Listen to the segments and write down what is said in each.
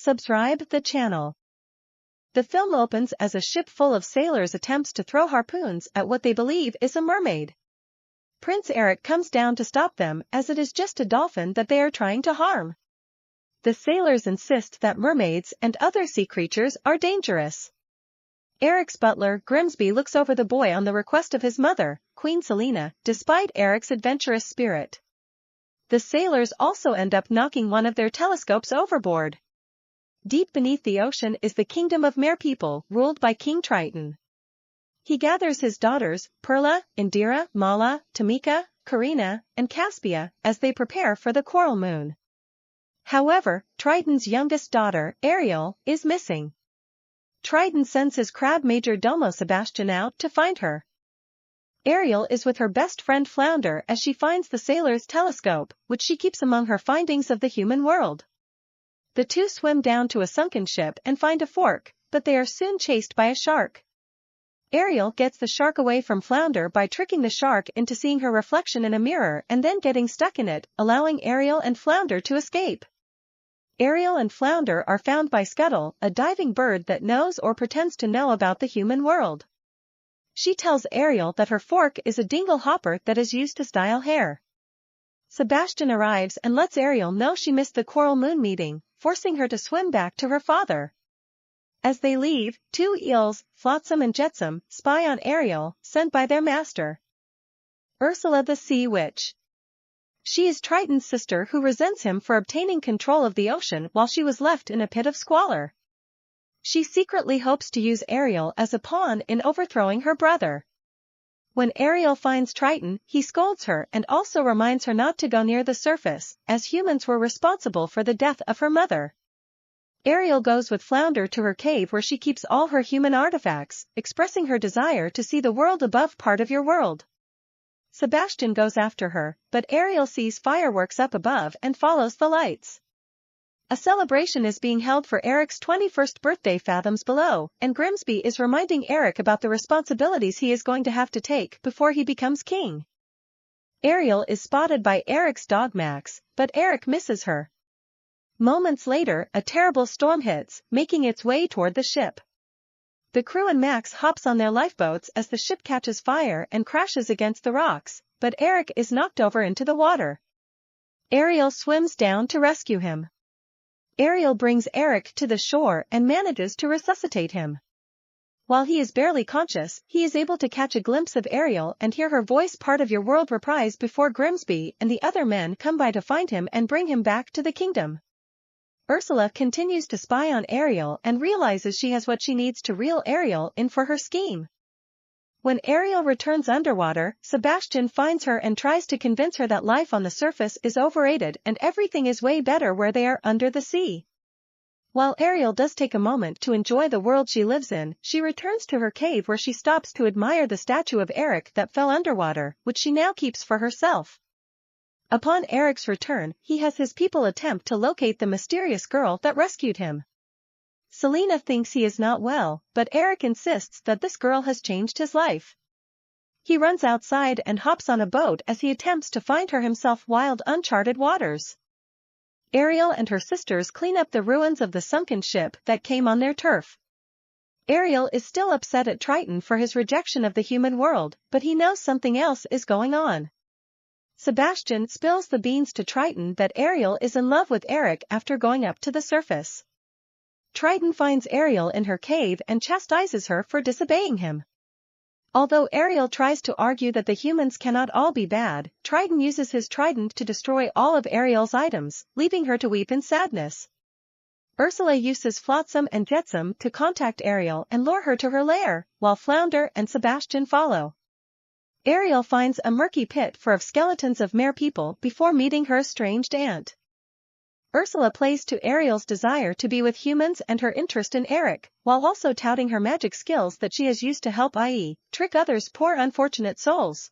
Subscribe the channel. The film opens as a ship full of sailors attempts to throw harpoons at what they believe is a mermaid. Prince Eric comes down to stop them as it is just a dolphin that they are trying to harm. The sailors insist that mermaids and other sea creatures are dangerous. Eric's butler, Grimsby, looks over the boy on the request of his mother, Queen Selina, despite Eric's adventurous spirit. The sailors also end up knocking one of their telescopes overboard. Deep beneath the ocean is the kingdom of merpeople, ruled by King Triton. He gathers his daughters, Perla, Indira, Malik, Tamika, Karina, and Caspia, as they prepare for the coral moon. However, Triton's youngest daughter, Ariel, is missing. Triton sends his crab major-domo Sebastian out to find her. Ariel is with her best friend Flounder as she finds the sailor's telescope, which she keeps among her findings of the human world. The two swim down to a sunken ship and find a fork, but they are soon chased by a shark. Ariel gets the shark away from Flounder by tricking the shark into seeing her reflection in a mirror and then getting stuck in it, allowing Ariel and Flounder to escape. Ariel and Flounder are found by Scuttle, a diving bird that knows or pretends to know about the human world. She tells Ariel that her fork is a dingle hopper that is used to style hair. Sebastian arrives and lets Ariel know she missed the coral moon meeting, forcing her to swim back to her father. As they leave, two eels, Flotsam and Jetsam, spy on Ariel, sent by their master. Ursula the Sea Witch. She is Triton's sister who resents him for obtaining control of the ocean while she was left in a pit of squalor. She secretly hopes to use Ariel as a pawn in overthrowing her brother. When Ariel finds Triton, he scolds her and also reminds her not to go near the surface, as humans were responsible for the death of her mother. Ariel goes with Flounder to her cave where she keeps all her human artifacts, expressing her desire to see the world above part of your world. Sebastian goes after her, but Ariel sees fireworks up above and follows the lights. A celebration is being held for Eric's 21st birthday fathoms below, and Grimsby is reminding Eric about the responsibilities he is going to have to take before he becomes king. Ariel is spotted by Eric's dog Max, but Eric misses her. Moments later, a terrible storm hits, making its way toward the ship. The crew and Max hops on their lifeboats as the ship catches fire and crashes against the rocks, but Eric is knocked over into the water. Ariel swims down to rescue him. Ariel brings Eric to the shore and manages to resuscitate him. While he is barely conscious, he is able to catch a glimpse of Ariel and hear her voice part of Your World reprise before Grimsby and the other men come by to find him and bring him back to the kingdom. Ursula continues to spy on Ariel and realizes she has what she needs to reel Ariel in for her scheme. When Ariel returns underwater, Sebastian finds her and tries to convince her that life on the surface is overrated and everything is way better where they are under the sea. While Ariel does take a moment to enjoy the world she lives in, she returns to her cave where she stops to admire the statue of Eric that fell underwater, which she now keeps for herself. Upon Eric's return, he has his people attempt to locate the mysterious girl that rescued him. Selina thinks he is not well, but Eric insists that this girl has changed his life. He runs outside and hops on a boat as he attempts to find her himself wild uncharted waters. Ariel and her sisters clean up the ruins of the sunken ship that came on their turf. Ariel is still upset at Triton for his rejection of the human world, but he knows something else is going on. Sebastian spills the beans to Triton that Ariel is in love with Eric after going up to the surface. Triton finds Ariel in her cave and chastises her for disobeying him. Although Ariel tries to argue that the humans cannot all be bad, Triton uses his trident to destroy all of Ariel's items, leaving her to weep in sadness. Ursula uses Flotsam and Jetsam to contact Ariel and lure her to her lair, while Flounder and Sebastian follow. Ariel finds a murky pit full of skeletons of merpeople before meeting her estranged aunt. Ursula plays to Ariel's desire to be with humans and her interest in Eric, while also touting her magic skills that she has used to help i.e., trick others' poor unfortunate souls.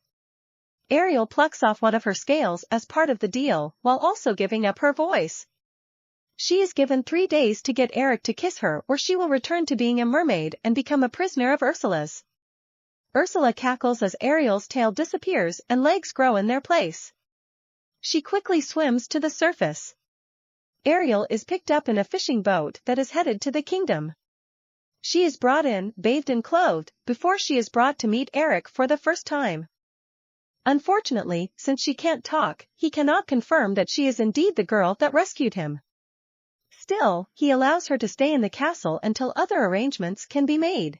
Ariel plucks off one of her scales as part of the deal, while also giving up her voice. She is given 3 days to get Eric to kiss her or she will return to being a mermaid and become a prisoner of Ursula's. Ursula cackles as Ariel's tail disappears and legs grow in their place. She quickly swims to the surface. Ariel is picked up in a fishing boat that is headed to the kingdom. She is brought in, bathed and clothed, before she is brought to meet Eric for the first time. Unfortunately, since she can't talk, he cannot confirm that she is indeed the girl that rescued him. Still, he allows her to stay in the castle until other arrangements can be made.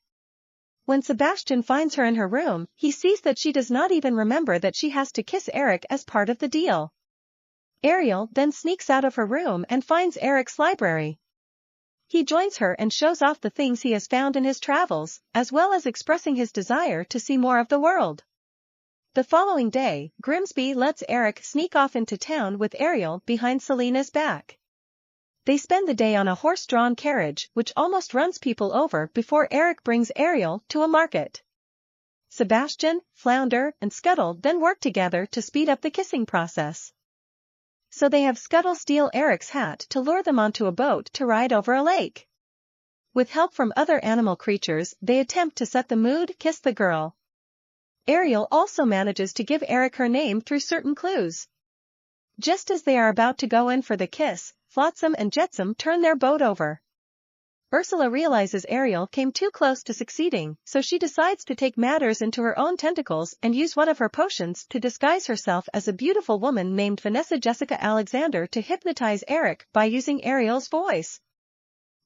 When Sebastian finds her in her room, he sees that she does not even remember that she has to kiss Eric as part of the deal. Ariel then sneaks out of her room and finds Eric's library. He joins her and shows off the things he has found in his travels, as well as expressing his desire to see more of the world. The following day, Grimsby lets Eric sneak off into town with Ariel behind Selina's back. They spend the day on a horse-drawn carriage which almost runs people over before Eric brings Ariel to a market. Sebastian, Flounder, and Scuttle then work together to speed up the kissing process. So they have Scuttle steal Eric's hat to lure them onto a boat to ride over a lake. With help from other animal creatures, they attempt to set the mood, kiss the girl. Ariel also manages to give Eric her name through certain clues. Just as they are about to go in for the kiss, Flotsam and Jetsam turn their boat over. Ursula realizes Ariel came too close to succeeding, so she decides to take matters into her own tentacles and use one of her potions to disguise herself as a beautiful woman named Vanessa Jessica Alexander to hypnotize Eric by using Ariel's voice.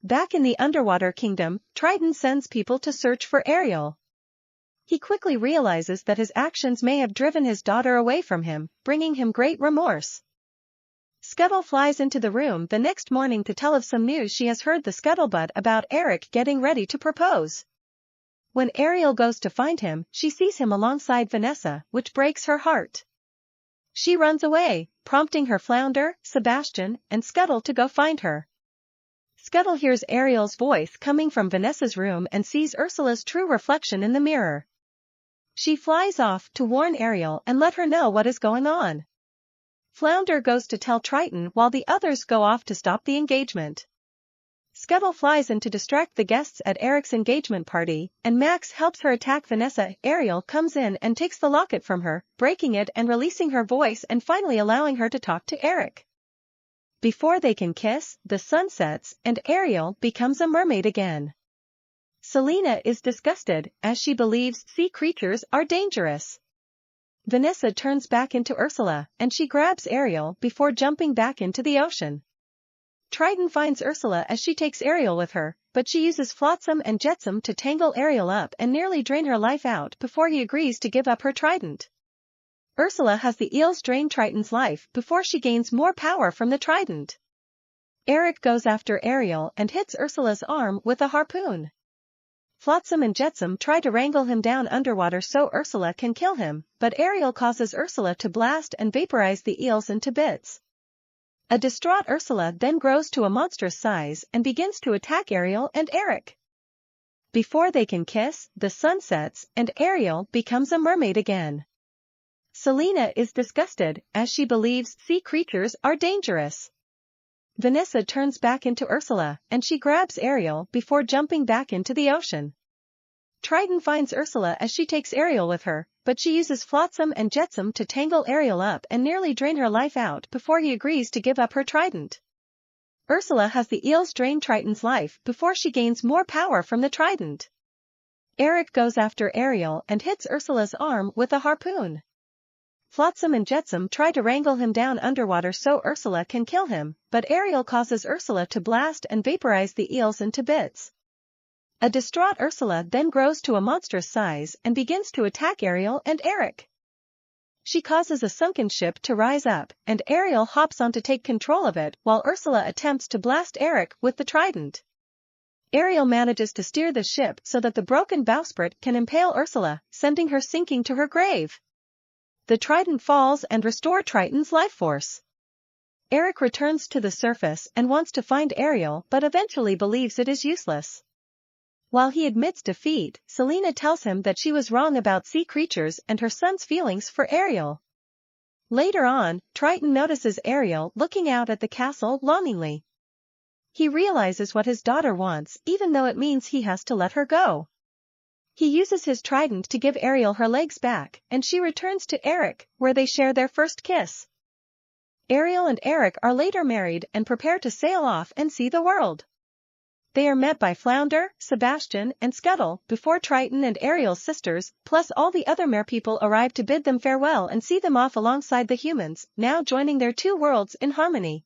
Back in the underwater kingdom, Triton sends people to search for Ariel. He quickly realizes that his actions may have driven his daughter away from him, bringing him great remorse. Scuttle flies into the room the next morning to tell of some news she has heard the scuttlebutt about Eric getting ready to propose. When Ariel goes to find him, she sees him alongside Vanessa, which breaks her heart. She runs away, prompting her Flounder, Sebastian, and Scuttle to go find her. Scuttle hears Ariel's voice coming from Vanessa's room and sees Ursula's true reflection in the mirror. She flies off to warn Ariel and let her know what is going on. Flounder goes to tell Triton while the others go off to stop the engagement. Scuttle flies in to distract the guests at Eric's engagement party, and Max helps her attack Vanessa. Ariel comes in and takes the locket from her, breaking it and releasing her voice and finally allowing her to talk to Eric. Before they can kiss, the sun sets and Ariel becomes a mermaid again. Selina is disgusted, as she believes sea creatures are dangerous. Vanessa turns back into Ursula, and she grabs Ariel before jumping back into the ocean. Triton finds Ursula as she takes Ariel with her, but she uses Flotsam and Jetsam to tangle Ariel up and nearly drain her life out before he agrees to give up her trident. Ursula has the eels drain Triton's life before she gains more power from the trident. Eric goes after Ariel and hits Ursula's arm with a harpoon. Flotsam and Jetsam try to wrangle him down underwater so Ursula can kill him, but Ariel causes Ursula to blast and vaporize the eels into bits. A distraught Ursula then grows to a monstrous size and begins to attack Ariel and Eric. Before they can kiss, the sun sets and Ariel becomes a mermaid again. Selina is disgusted, as she believes sea creatures are dangerous. Vanessa turns back into Ursula, and she grabs Ariel before jumping back into the ocean. Triton finds Ursula as she takes Ariel with her, but she uses Flotsam and Jetsam to tangle Ariel up and nearly drain her life out before he agrees to give up her trident. Ursula has the eels drain Triton's life before she gains more power from the trident. Eric goes after Ariel and hits Ursula's arm with a harpoon. Flotsam and Jetsam try to wrangle him down underwater so Ursula can kill him, but Ariel causes Ursula to blast and vaporize the eels into bits. A distraught Ursula then grows to a monstrous size and begins to attack Ariel and Eric. She causes a sunken ship to rise up, and Ariel hops on to take control of it while Ursula attempts to blast Eric with the trident. Ariel manages to steer the ship so that the broken bowsprit can impale Ursula, sending her sinking to her grave. The trident falls and restores Triton's life force. Eric returns to the surface and wants to find Ariel but eventually believes it is useless. While he admits defeat, Selina tells him that she was wrong about sea creatures and her son's feelings for Ariel. Later on, Triton notices Ariel looking out at the castle longingly. He realizes what his daughter wants, even though it means he has to let her go. He uses his trident to give Ariel her legs back, and she returns to Eric, where they share their first kiss. Ariel and Eric are later married and prepare to sail off and see the world. They are met by Flounder, Sebastian, and Scuttle before Triton and Ariel's sisters, plus all the other merpeople arrive to bid them farewell and see them off alongside the humans, now joining their two worlds in harmony.